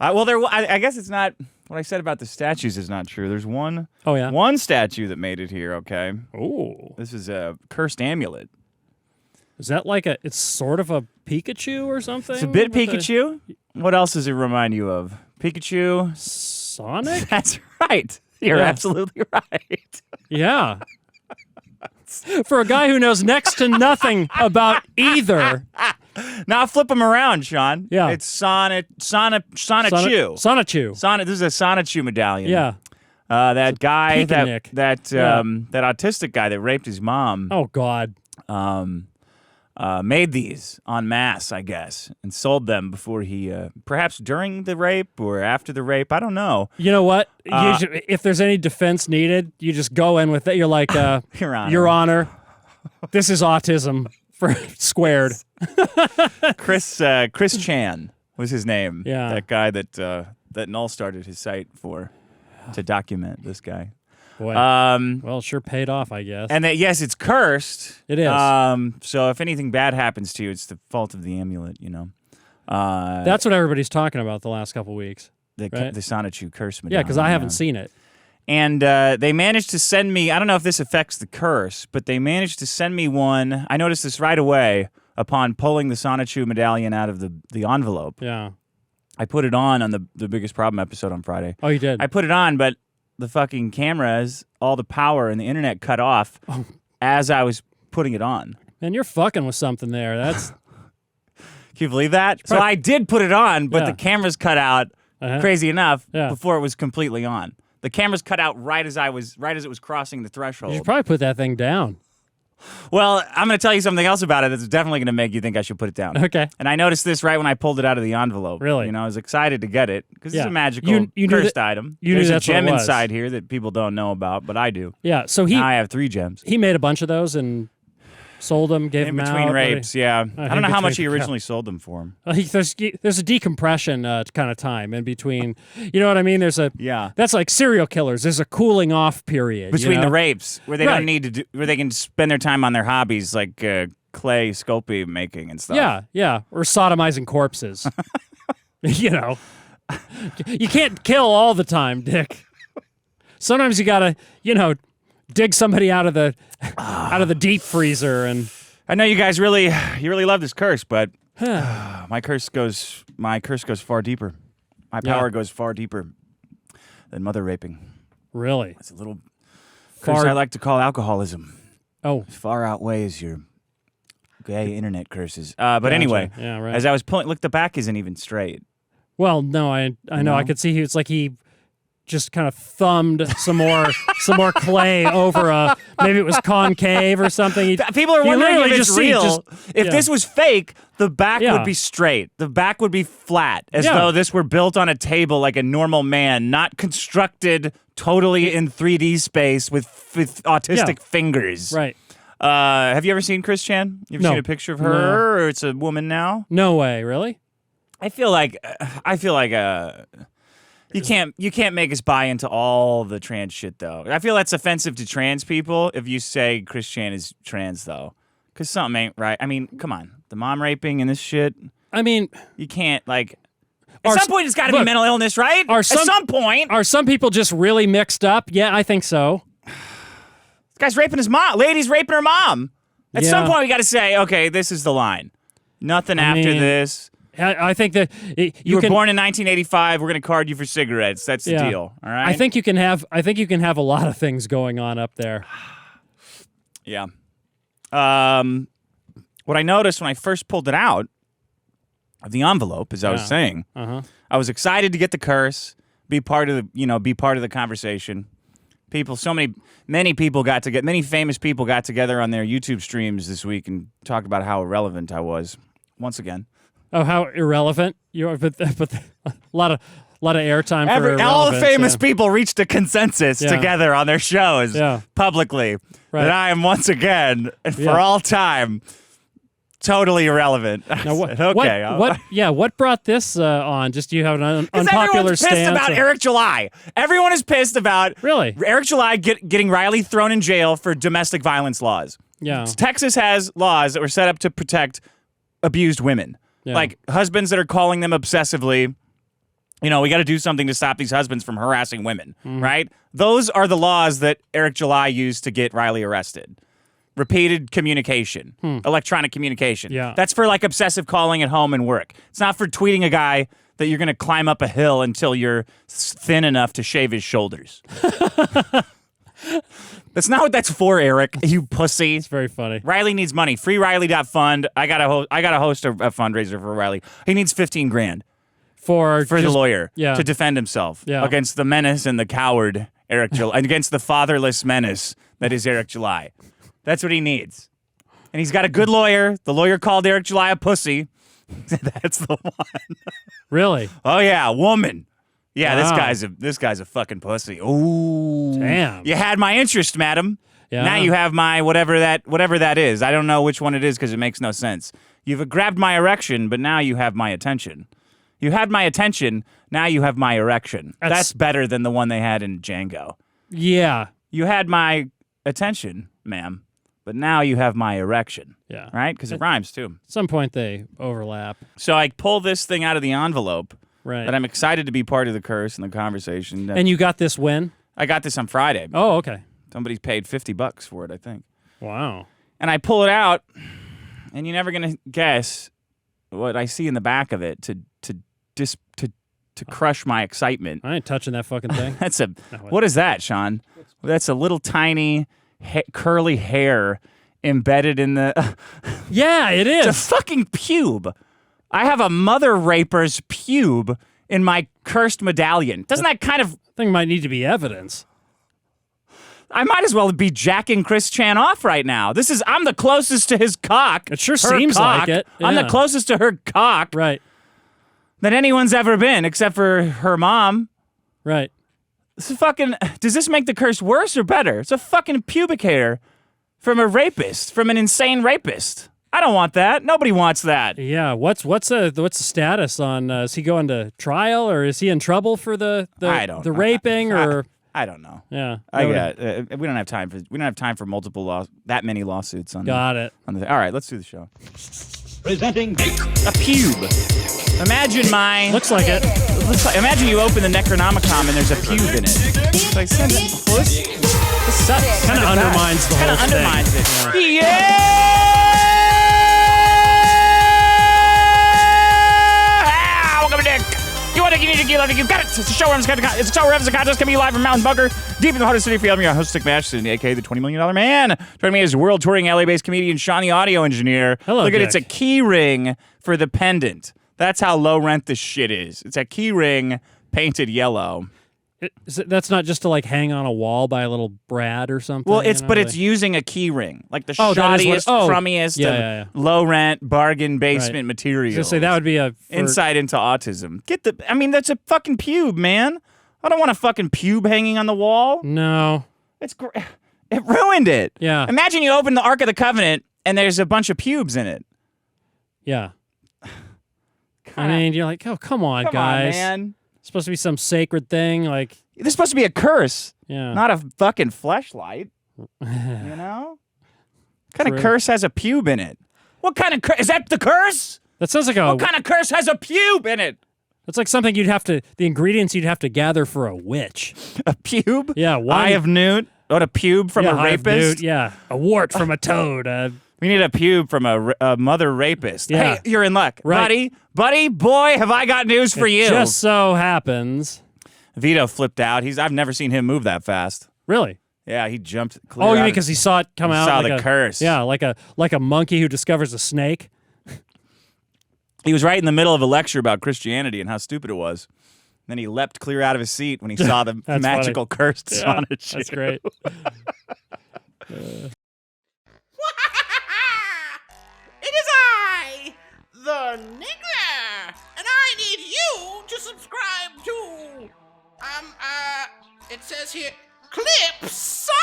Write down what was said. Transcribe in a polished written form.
Well, I guess it's not. What I said about the statues is not true. There's one. Oh yeah. One statue that made it here. Okay. Oh. This is a cursed amulet. Is that like it's sort of a Pikachu or something? It's a bit Pikachu. What else does it remind you of? Pikachu? Sonic? That's right. You're absolutely right. Yeah. For a guy who knows next to nothing about either. Now flip them around, Sean. Yeah. It's Sonichu. Sonichu. This is a Sonichu medallion. Yeah. That guy, that Yeah. autistic guy that raped his mom. Oh God. Made these en masse, I guess, and sold them before he, perhaps during the rape or after the rape. I don't know. You know what? If there's any defense needed, you just go in with it. You're like, Your Honor, this is autism for squared. Chris Chan was his name. Yeah. That guy that Null started his site for to document this guy. Boy. Well, it sure paid off, I guess. And that, yes, it's cursed. It is. So if anything bad happens to you, it's the fault of the amulet, you know. That's what everybody's talking about the last couple weeks. The Sonichu curse medallion. Yeah, because I haven't seen it. And they managed to send me, I don't know if this affects the curse, but they managed to send me one. I noticed this right away upon pulling the Sonichu medallion out of the envelope. Yeah. I put it on the Biggest Problem episode on Friday. Oh, you did? I put it on, but the fucking cameras, all the power and the internet cut off as I was putting it on. Man, you're fucking with something there. That's... Can you believe that? So I did put it on, but the cameras cut out, crazy enough, before it was completely on. The cameras cut out right as it was crossing the threshold. You should probably put that thing down. Well, I'm going to tell you something else about it that's definitely going to make you think I should put it down. Okay. And I noticed this right when I pulled it out of the envelope. Really? You know, I was excited to get it because it's a magical cursed item. There's a gem inside here that people don't know about, but I do. Yeah, so now I have 3 gems. He made a bunch of those and sold them, gave them out. In between rapes, yeah. I don't know how much he originally sold them for him. There's a decompression kind of time in between. You know what I mean? That's like serial killers. There's a cooling off period between the rapes where they don't need to where they can spend their time on their hobbies like clay sculpey making and stuff. Yeah, or sodomizing corpses. You know, you can't kill all the time, Dick. Sometimes you gotta, dig somebody out of the deep freezer. And I know you guys really love this curse, but my curse goes far deeper. My power goes far deeper than mother raping. Really? It's a little curse I like to call alcoholism. Oh, it far outweighs your gay internet curses. But anyway, as I was pulling, look, the back isn't even straight. Well, no, I know. No? I could see it's like he just kind of thumbed some more clay over maybe it was concave or something. People are wondering if it's real. If this was fake, the back would be straight. The back would be flat, as though this were built on a table like a normal man, not constructed totally in 3D space with autistic fingers. Right. Have you ever seen Chris Chan? You ever seen a picture of her, or it's a woman now? No way, really? I feel like you can't make us buy into all the trans shit, though. I feel that's offensive to trans people if you say Chris Chan is trans, though. Because something ain't right. I mean, come on. The mom raping and this shit. I mean, you can't, like... At some point, it's got to be mental illness, right? At some point. Are some people just really mixed up? Yeah, I think so. This guy's raping his mom. Lady's raping her mom. At some point, we got to say, okay, this is the line. Nothing after this. I think that you were born in 1985. We're going to card you for cigarettes. That's the deal. All right. I think you can have a lot of things going on up there. Yeah. What I noticed when I first pulled it out of the envelope, as I was saying, I was excited to get the curse, be part of the conversation. Many famous people got together on their YouTube streams this week and talked about how irrelevant I was once again. Oh, how irrelevant you are! But a lot of airtime for irrelevance. All the famous people reached a consensus together on their shows publicly that I am once again and for all time totally irrelevant. Now, what brought this on? Just you have an unpopular stance. Everyone's pissed about Eric July. Everyone is pissed about Eric July getting Riley thrown in jail for domestic violence laws. Yeah, Texas has laws that were set up to protect abused women. Yeah. Like husbands that are calling them obsessively we got to do something to stop these husbands from harassing women, right? Those are the laws that Eric July used to get Riley arrested. Repeated communication, electronic communication. Yeah. That's for like obsessive calling at home and work. It's not for tweeting a guy that you're going to climb up a hill until you're thin enough to shave his shoulders. That's not what that's for, Eric, you pussy. It's very funny. Riley needs money. FreeRiley.fund. I got to host a fundraiser for Riley. He needs $15,000 for the lawyer to defend himself against the menace and the coward Eric July, against the fatherless menace that is Eric July. That's what he needs. And he's got a good lawyer. The lawyer called Eric July a pussy. That's the one. Really? Oh yeah, woman. Yeah, this guy's a fucking pussy. Ooh. Damn. You had my interest, madam. Yeah. Now you have my whatever that is. I don't know which one it is because it makes no sense. You've grabbed my erection, but now you have my attention. You had my attention, now you have my erection. That's better than the one they had in Django. Yeah. You had my attention, ma'am, but now you have my erection. Yeah. Right? Because it rhymes, too. At some point they overlap. So I pull this thing out of the envelope. Right. That I'm excited to be part of the curse and the conversation. And you got this when? I got this on Friday. Oh, okay. Somebody's paid $50 for it, I think. Wow. And I pull it out, and you're never gonna guess what I see in the back of it to crush my excitement. I ain't touching that fucking thing. What is that, Sean? That's a little tiny curly hair embedded in the. Yeah, it is. It's a fucking pube. I have a mother raper's pube in my cursed medallion. Doesn't that kind of thing might need to be evidence? I might as well be jacking Chris Chan off right now. I'm the closest to his cock. It sure seems like it. Yeah. I'm the closest to her cock right. than anyone's ever been, except for her mom. Right. Does this make the curse worse or better? It's a fucking pubic hair from a rapist, from an insane rapist. I don't want that. Nobody wants that. Yeah. What's the status on? Is he going to trial, or is he in trouble for the raping, or I don't know. Yeah. We don't have time for multiple that many lawsuits on. Got it. All right, let's do the show. Presenting a pube. Imagine looks like it. Imagine you open the Necronomicon and there's a pube in it. It's like this sucks. Kind of undermines the whole thing. Undermines it. Yeah. Welcome to Dick. You want to get it? You got it. It's a show where it's a contest coming live from Mountain Bunker, deep in the heart of the city. For your host, Stick Mash, aka the $20 Million Man. Joining me is world touring LA-based comedian Sean, the audio engineer. Hello, Look at Dick. It's a key ring for the pendant. That's how low rent this shit is. It's a key ring painted yellow. That's not just to like hang on a wall by a little Brad or something. Well, it's using a key ring, like the that is shoddiest, crummiest, yeah. low rent bargain basement material. I was gonna say that would be insight into autism. That's a fucking pube, man. I don't want a fucking pube hanging on the wall. No, it's it ruined it. Yeah. Imagine you open the Ark of the Covenant and there's a bunch of pubes in it. Yeah. I mean, you're like, oh, come on, guys. Man. It's supposed to be some sacred thing, like this is supposed to be a curse, not a fucking fleshlight. You know, what kind of curse has a pube in it? What kind of curse is that? The curse? That sounds like what kind of curse has a pube in it? It's like something the ingredients you'd have to gather for a witch. A pube? Yeah, eye of newt. What, a pube from a rapist? Yeah, a wart from a toad. We need a pube from a mother rapist. Yeah. Hey, you're in luck. Right. Buddy, boy, have I got news for you. Just so happens. Vito flipped out. I've never seen him move that fast. Really? Yeah, he jumped clear you out mean of- because he saw it come out? Saw like the curse. Yeah, like a monkey who discovers a snake. He was right in the middle of a lecture about Christianity and how stupid it was. Then he leapt clear out of his seat when he saw the magical cursed Sonichu. That's great. It is I, the nigger, and I need you to subscribe to, it says here, Clip Sonic.